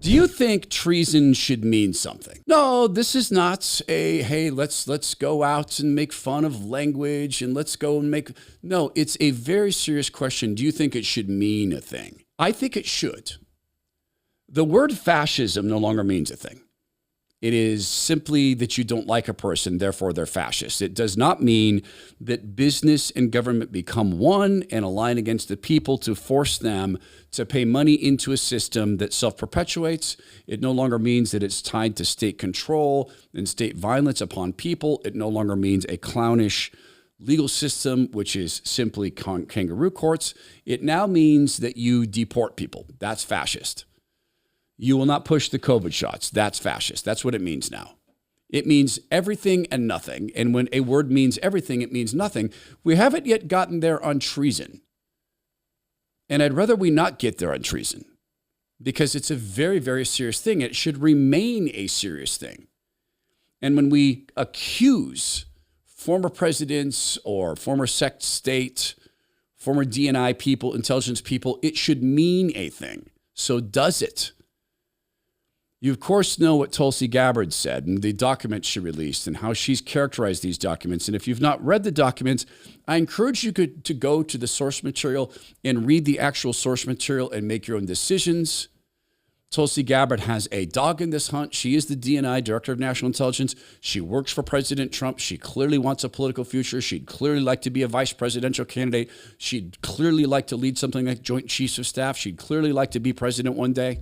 Do you think treason should mean something? No, this is not a, hey, let's go out and make fun of language and let's go and make... No, it's a very serious question. Do you think it should mean a thing? I think it should. The word fascism no longer means a thing. It is simply that you don't like a person, therefore they're fascist. It does not mean that business and government become one and align against the people to force them to pay money into a system that self-perpetuates. It no longer means that it's tied to state control and state violence upon people. It no longer means a clownish legal system, which is simply kangaroo courts. It now means that you deport people. That's fascist. You will not push the COVID shots. That's fascist. That's what it means now. It means everything and nothing. And when a word means everything, it means nothing. We haven't yet gotten there on treason. And I'd rather we not get there on treason because it's a very, very serious thing. It should remain a serious thing. And when we accuse former presidents or former sect state, former DNI people, intelligence people, it should mean a thing. So does it? You, of course, know what Tulsi Gabbard said and the documents she released and how she's characterized these documents. And if you've not read the documents, I encourage you to go to the source material and read the actual source material and make your own decisions. Tulsi Gabbard has a dog in this hunt. She is the DNI, Director of National Intelligence. She works for President Trump. She clearly wants a political future. She'd clearly like to be a vice presidential candidate. She'd clearly like to lead something like Joint Chiefs of Staff. She'd clearly like to be president one day.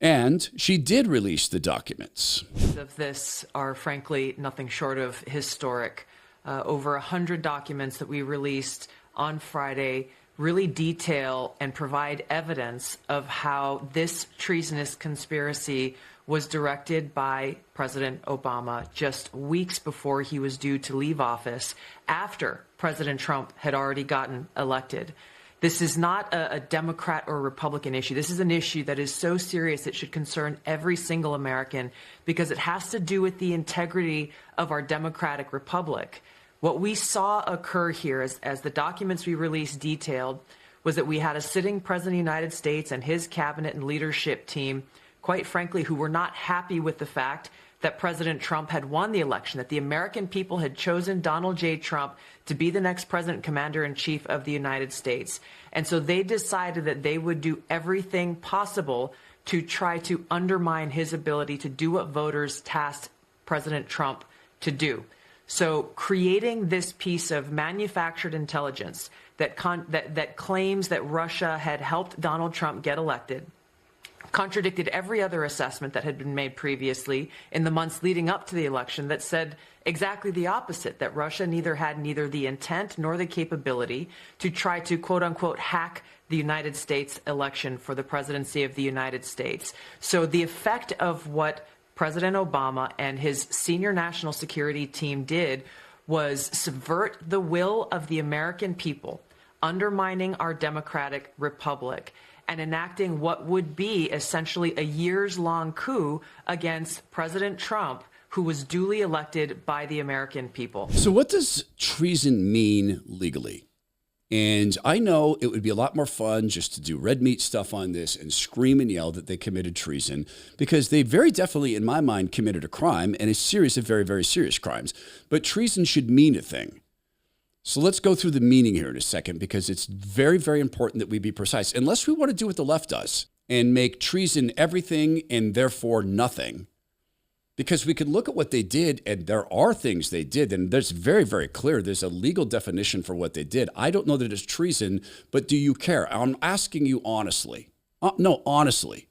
And she did release the documents. Of this are frankly nothing short of historic. Over 100 documents that we released on Friday really detail and provide evidence of how this treasonous conspiracy was directed by President Obama just weeks before he was due to leave office after President Trump had already gotten elected. This is not a Democrat or Republican issue. This is an issue that is so serious it should concern every single American because it has to do with the integrity of our democratic republic. What we saw occur here, as the documents we released detailed, was that we had a sitting president of the United States and his cabinet and leadership team, quite frankly, who were not happy with the fact that President Trump had won the election, that the American people had chosen Donald J. Trump to be the next president, commander-in-chief of the United States. And so they decided that they would do everything possible to try to undermine his ability to do what voters tasked President Trump to do. So creating this piece of manufactured intelligence that claims that Russia had helped Donald Trump get elected contradicted every other assessment that had been made previously in the months leading up to the election that said exactly the opposite, that Russia had neither the intent nor the capability to try to, quote unquote, hack the United States election for the presidency of the United States. So the effect of what President Obama and his senior national security team did was subvert the will of the American people, undermining our democratic republic, and enacting what would be essentially a years-long coup against President Trump, who was duly elected by the American people. So what does treason mean legally? And I know it would be a lot more fun just to do red meat stuff on this and scream and yell that they committed treason, because they very definitely, in my mind, committed a crime, and a series of very, very serious crimes. But treason should mean a thing. So let's go through the meaning here in a second, because it's very, very important that we be precise. Unless we want to do what the left does and make treason everything and therefore nothing, because we can look at what they did, and there are things they did, and there's very, very clear. There's a legal definition for what they did. I don't know that it's treason, but do you care? I'm asking you honestly. No, honestly.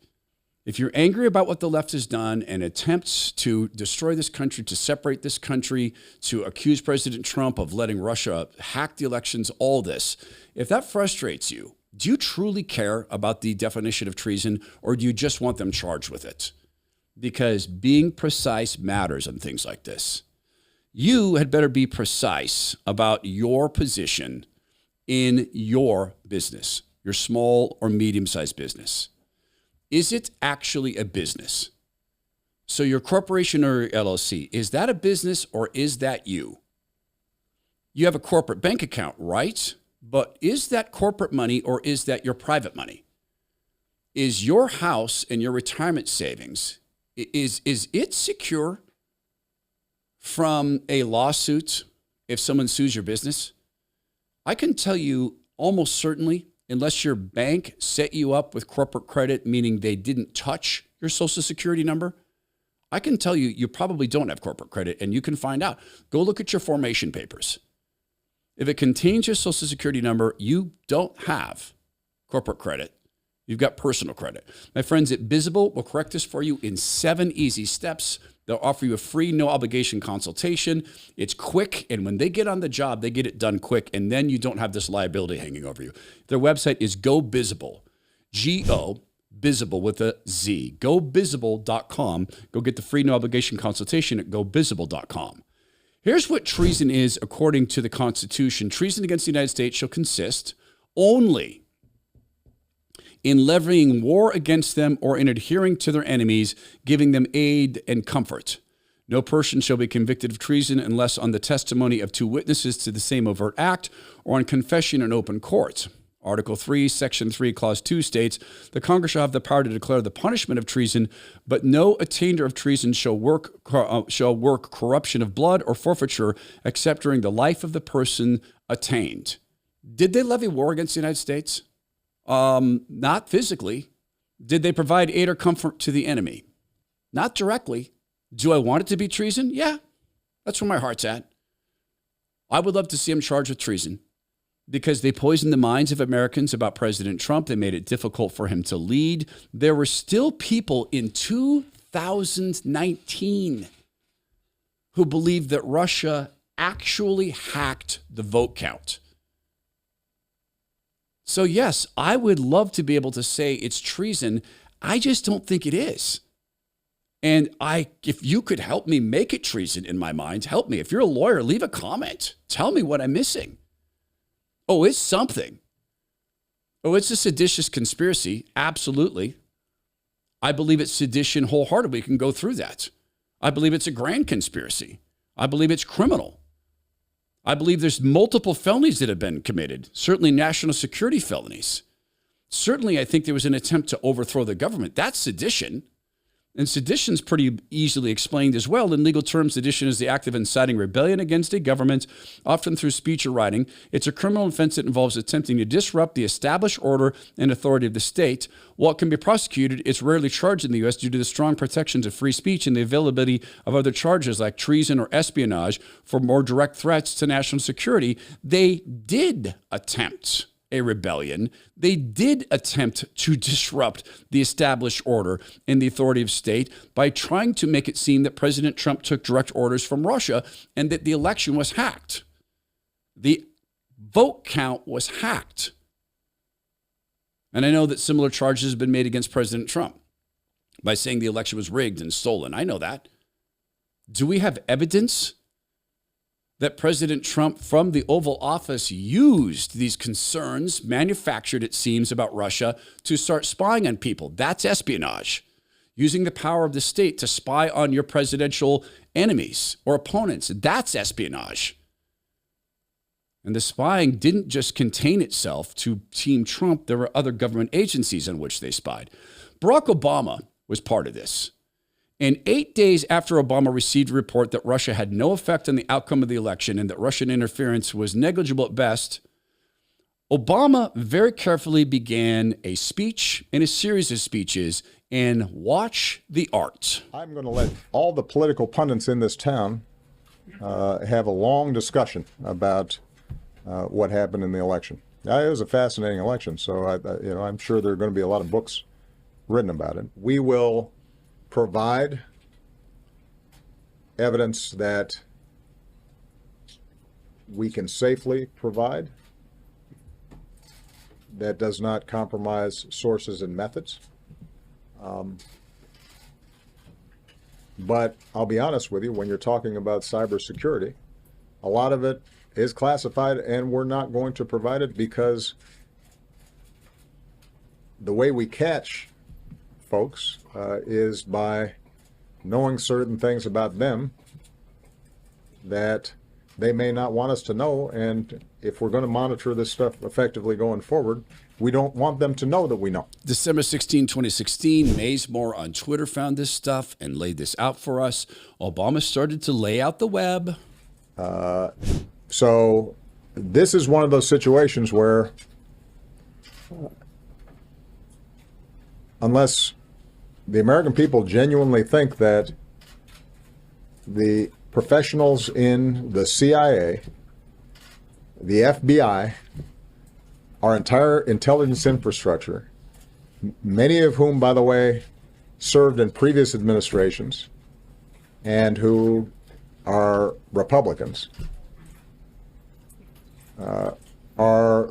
If you're angry about what the left has done and attempts to destroy this country, to separate this country, to accuse President Trump of letting Russia hack the elections, all this, if that frustrates you, do you truly care about the definition of treason, or do you just want them charged with it? Because being precise matters on things like this. You had better be precise about your position in your business, your small or medium-sized business. Is it actually a business? So your corporation or your LLC, is that a business or is that you? You have a corporate bank account, right? But is that corporate money or is that your private money? is your house and your retirement savings, is it secure from a lawsuit if someone sues your business? I can tell you almost certainly, unless your bank set you up with corporate credit, meaning they didn't touch your Social Security number, I can tell you, you probably don't have corporate credit, and you can find out. Go look at your formation papers. If it contains your Social Security number, you don't have corporate credit. You've got personal credit. My friends at Visible will correct this for you in 7 easy steps. They'll offer you a free, no obligation consultation. It's quick, and when they get on the job, they get it done quick, and then you don't have this liability hanging over you. Their website is GoVisible, G-O, Visible with a Z. GoVisible.com. Go get the free, no obligation consultation at GoVisible.com. Here's what treason is according to the Constitution. Treason against the United States shall consist only in levying war against them or in adhering to their enemies, giving them aid and comfort. No person shall be convicted of treason unless on the testimony of 2 witnesses to the same overt act or on confession in open court. Article 3, Section 3, Clause 2 states, the Congress shall have the power to declare the punishment of treason, but no attainder of treason shall work corruption of blood or forfeiture except during the life of the person attainted. Did they levy war against the United States? Not physically. Did they provide aid or comfort to the enemy? Not directly. Do I want it to be treason? Yeah, that's where my heart's at. I would love to see them charged with treason because they poisoned the minds of Americans about President Trump. They made it difficult for him to lead. There were still people in 2019 who believed that Russia actually hacked the vote count. So yes, I would love to be able to say it's treason. I just don't think it is. And if you could help me make it treason in my mind, help me. If you're a lawyer, leave a comment. Tell me what I'm missing. Oh, it's something. Oh, it's a seditious conspiracy. Absolutely. I believe it's sedition wholeheartedly. We can go through that. I believe it's a grand conspiracy. I believe it's criminal. I believe there's multiple felonies that have been committed, certainly national security felonies. Certainly, I think there was an attempt to overthrow the government. That's sedition. And sedition is pretty easily explained as well. In legal terms, sedition is the act of inciting rebellion against a government, often through speech or writing. It's a criminal offense that involves attempting to disrupt the established order and authority of the state. While it can be prosecuted, it's rarely charged in the U.S. due to the strong protections of free speech and the availability of other charges like treason or espionage for more direct threats to national security. They did attempt a rebellion. They did attempt to disrupt the established order and the authority of state by trying to make it seem that President Trump took direct orders from Russia and that the election was hacked. The vote count was hacked. And I know that similar charges have been made against President Trump by saying the election was rigged and stolen. I know that. Do we have evidence that President Trump from the Oval Office used these concerns, manufactured, it seems, about Russia to start spying on people? That's espionage. Using the power of the state to spy on your presidential enemies or opponents. That's espionage. And the spying didn't just contain itself to Team Trump. There were other government agencies on which they spied. Barack Obama was part of this. And 8 days after Obama received a report that Russia had no effect on the outcome of the election and that Russian interference was negligible at best, Obama very carefully began a speech and a series of speeches, and watch the art. I'm going to let all the political pundits in this town have a long discussion about what happened in the election. Now, it was a fascinating election, so I'm sure there are going to be a lot of books written about it. We will provide evidence that we can safely provide that does not compromise sources and methods. But I'll be honest with you, when you're talking about cybersecurity, a lot of it is classified and we're not going to provide it because the way we catch folks is by knowing certain things about them that they may not want us to know. And if we're going to monitor this stuff effectively going forward, We don't want them to know that we know. December 16, 2016, Mazemore on Twitter found this stuff and laid this out for us. Obama started to lay out the web. So this is one of those situations where unless the American people genuinely think that the professionals in the CIA, the FBI, our entire intelligence infrastructure, many of whom, by the way, served in previous administrations and who are Republicans, are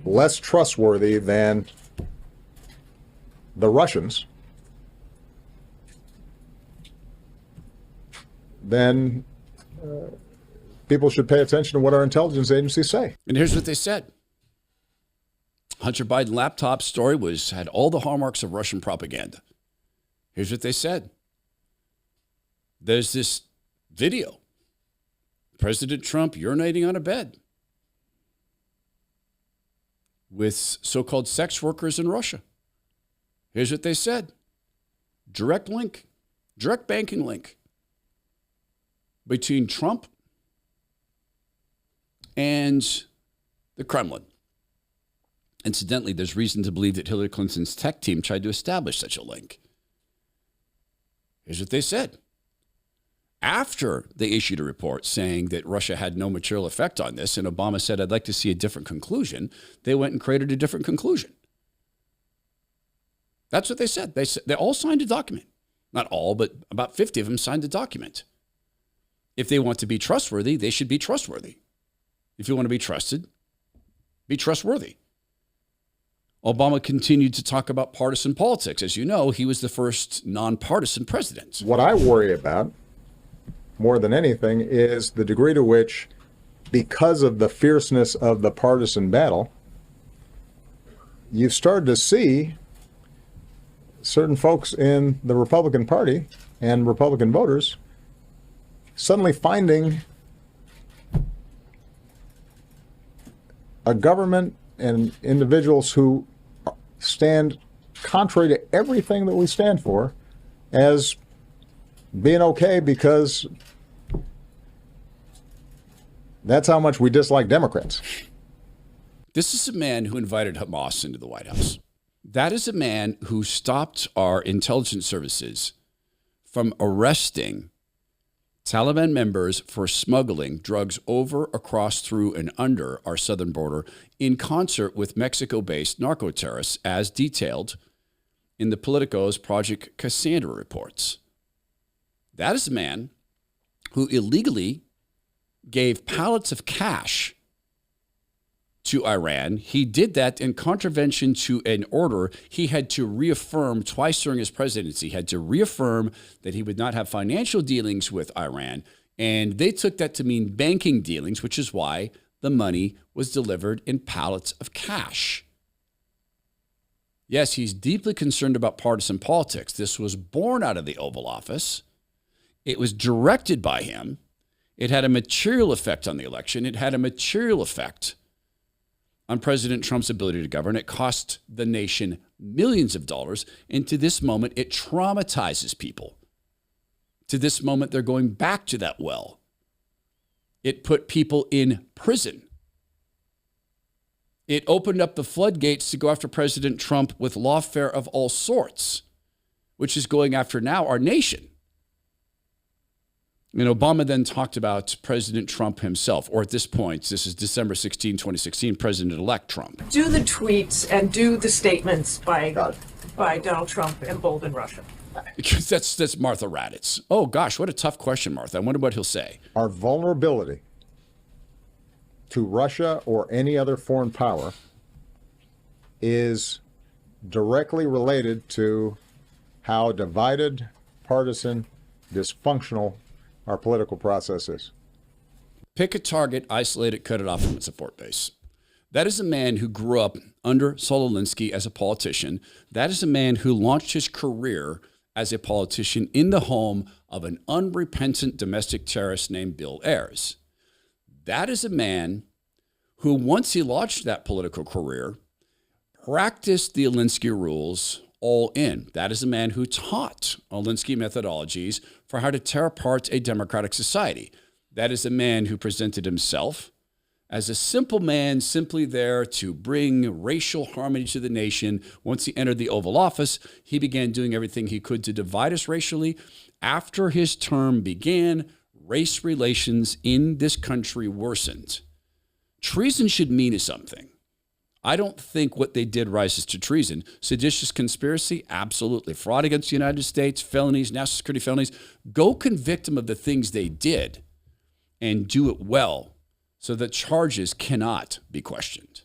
less trustworthy than the Russians, then people should pay attention to what our intelligence agencies say. And here's what they said. Hunter Biden laptop story had all the hallmarks of Russian propaganda. Here's what they said. There's this video. President Trump urinating on a bed with so-called sex workers in Russia. Here's what they said. Direct banking link between Trump and the Kremlin. Incidentally, there's reason to believe that Hillary Clinton's tech team tried to establish such a link. Here's what they said. After they issued a report saying that Russia had no material effect on this, and Obama said, I'd like to see a different conclusion, they went and created a different conclusion. That's what they said. They all signed a document. Not all, but about 50 of them signed a document. If they want to be trustworthy, they should be trustworthy. If you want to be trusted, be trustworthy. Obama continued to talk about partisan politics. As you know, he was the first nonpartisan president. What I worry about more than anything is the degree to which, because of the fierceness of the partisan battle, you've started to see certain folks in the Republican Party and Republican voters suddenly finding a government and individuals who stand contrary to everything that we stand for as being okay because that's how much we dislike Democrats. This is a man who invited Hamas into the White House. That is a man who stopped our intelligence services from arresting Taliban members for smuggling drugs over, across, through, and under our southern border in concert with Mexico-based narco-terrorists, as detailed in the Politico's Project Cassandra reports. That is a man who illegally gave pallets of cash to Iran. He did that in contravention to an order he had to reaffirm twice during his presidency. He had to reaffirm that he would not have financial dealings with Iran. And they took that to mean banking dealings, which is why the money was delivered in pallets of cash. Yes, he's deeply concerned about partisan politics. This was born out of the Oval Office. It was directed by him. It had a material effect on the election. It had a material effect on President Trump's ability to govern. It cost the nation millions of dollars. And to this moment, it traumatizes people. To this moment, they're going back to that well. It put people in prison. It opened up the floodgates to go after President Trump with lawfare of all sorts, which is going after now our nation. And Obama then talked about President Trump himself, or at this point, this is December 16, 2016, President-elect Trump. Do the tweets and do the statements by Donald Trump embolden Russia? That's Martha Raddatz. Oh, gosh, what a tough question, Martha. I wonder what he'll say. Our vulnerability to Russia or any other foreign power is directly related to how divided, partisan, dysfunctional our political process is. Pick a target, isolate it, cut it off from its support base. That is a man who grew up under Saul Alinsky as a politician. That is a man who launched his career as a politician in the home of an unrepentant domestic terrorist named Bill Ayers. That is a man who, once he launched that political career, practiced the Alinsky rules all in. That is a man who taught Alinsky methodologies for how to tear apart a democratic society. That is a man who presented himself as a simple man, simply there to bring racial harmony to the nation. Once he entered the Oval Office, he began doing everything he could to divide us racially. After his term began, race relations in this country worsened. Treason should mean something. I don't think what they did rises to treason. Seditious conspiracy, absolutely. Fraud against the United States, felonies, national security felonies. Go convict them of the things they did and do it well, so that charges cannot be questioned.